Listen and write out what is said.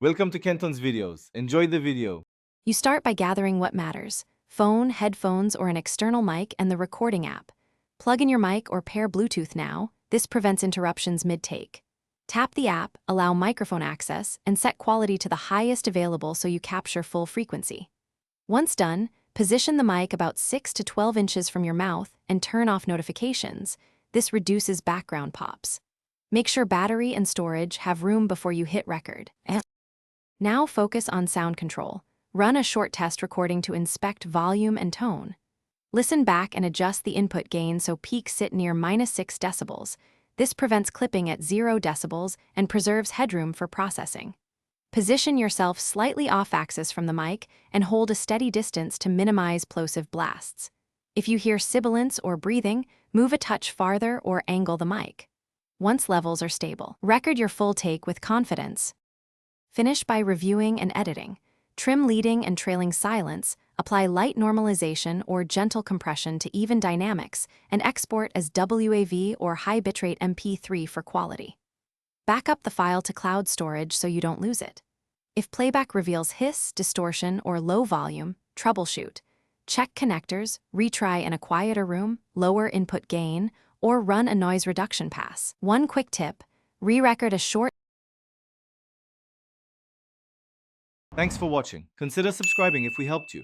Welcome to Kenton's videos. Enjoy the video. You start by gathering what matters: phone, headphones, or an external mic, and the recording app. Plug in your mic or pair Bluetooth now. This prevents interruptions mid-take. Tap the app, allow microphone access, and set quality to the highest available so you capture full frequency. Once done, position the mic about 6 to 12 inches from your mouth and turn off notifications. This reduces background pops. Make sure battery and storage have room before you hit record. Now focus on sound control. Run a short test recording to inspect volume and tone. Listen back and adjust the input gain so peaks sit near -6 decibels. This prevents clipping at 0 decibels and preserves headroom for processing. Position yourself slightly off-axis from the mic and hold a steady distance to minimize plosive blasts. If you hear sibilance or breathing, move a touch farther or angle the mic. Once levels are stable, record your full take with confidence. Finish by reviewing and editing. Trim leading and trailing silence, apply light normalization or gentle compression to even dynamics, and export as WAV or high bitrate MP3 for quality. Back up the file to cloud storage so you don't lose it. If playback reveals hiss, distortion, or low volume, troubleshoot. Check connectors, retry in a quieter room, lower input gain, or run a noise reduction pass. One quick tip: re-record a short. Thanks for watching. Consider subscribing if we helped you.